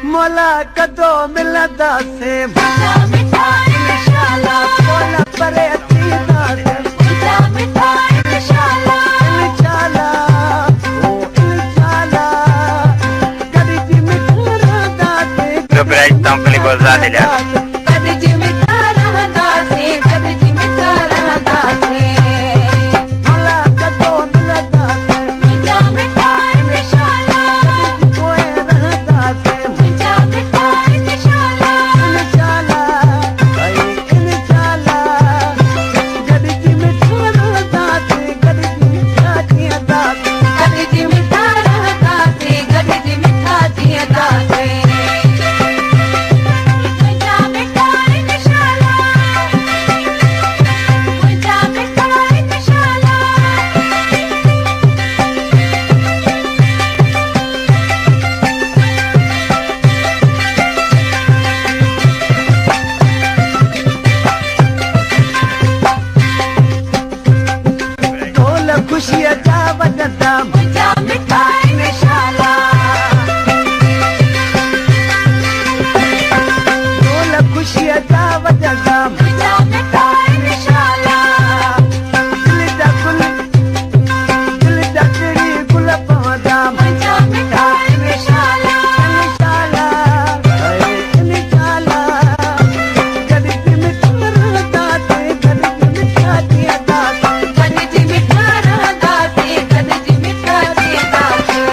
मोला कदों मिलंदासे मिठा मिठा इंशाअल्लाह मोला परे थींदासे मिठा मिठा इंशाअल्लाह इंशाअल्लाह ओ इंशाअल्लाह कदी जी मिठा रहंदासे Добрый там Клибозаделя. कदी जी मिठा रहंदासे कदी जी मिठा रहंदासे मोला कदों मिलंदासे मिठा मिठा इंशाअल्लाह कोई रहंदासे मिठा मिठा इंशाअल्लाह इंशाअल्लाह इंशाअल्लाह कदी जी मिठा रहंदासे कदी जी मिठा थींदासे कदी जी मिठा रहंदासे कदी जी मिठा थींदासे मिठा मिठा इंशाअल्लाह मिठा मिठा ढोल खुशियां जा वजदा मिठा मिठा इंशाअल्लाह ढोल खुशियां जा वजदा मिठा मिठा इंशाअल्लाह दिल जा कड़ी गुल पवंदा मिठा मिठा इंशाअल्लाह इंशाअल्लाह कदी जी मिठा रहंदासे कदी जी मिठा थींदासे कदी जी मिठा रहंदासे कदी जी मिठा थींदासे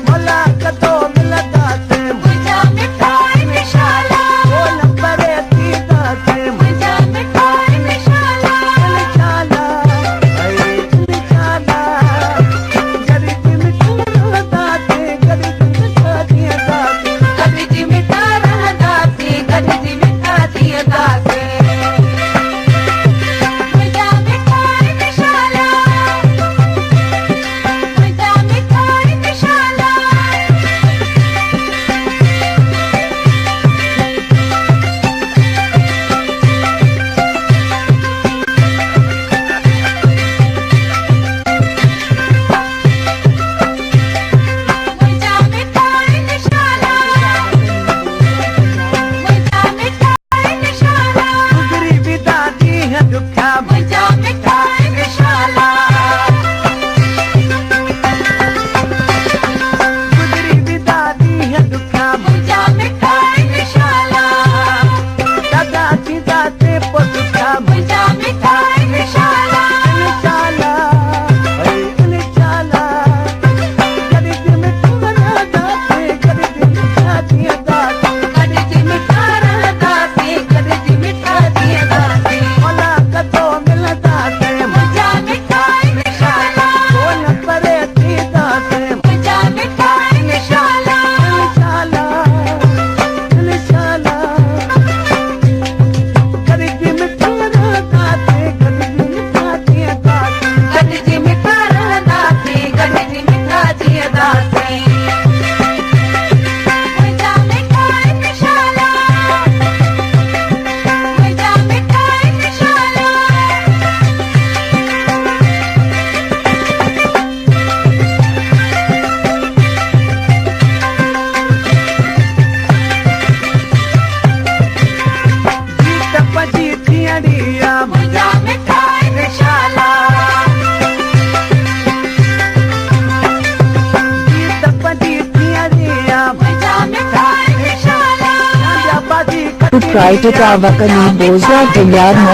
मोला कदों मिलंदासे मिठा मिठा इंशाअल्लाह बोल परे थींदासे मिठा मिठा इंशाअल्लाह इंशाअल्लाह कदी जी मिठा रहंदासे कदी जी मिठा थींदासे कदी जी मिठा रहंदासे कदी जी मिठा थींदासे मिठा मिठा इंशाअल्लाह मिठा मिठा मिठा मिठा इंशाअल्लाह मिठा मिठा इंशाअल्लाह गुजरी विदा दी है दुखा मिठा मिठा इंशाअल्लाह गुजरी विदा दी है दुखा मिठा मिठा इंशाअल्लाह दादा सीधा से पुछा मिठा मिठा इंशाअल्लाह इंशाअल्लाह कदी जी मिठा रहंदासे कदी जी मिठा थींदासे कदी जी मिठा रहंदासे कदी जी मिठा थींदासे मोला कदों मिलंदासे मिठा मिठा इंशाअल्लाह बोल परे थींदासे मिठा मिठा इंशाअल्लाह इंशाअल्लाह कदी जी मिठा रहंदासे कदी जी मिठा थींदासे कदी जी मिठा रहंदासे कदी जी मिठा थींदासे मिठा मिठा इंशाअल्लाह मिठा मिठा गीत पजी थियड़िया मिठा मिठा इंशाअल्लाह गीत पजी थियड़िया मिठा मिठा इंशाअल्लाह बाजी Proprietor Tawakali Bozra Tilyarno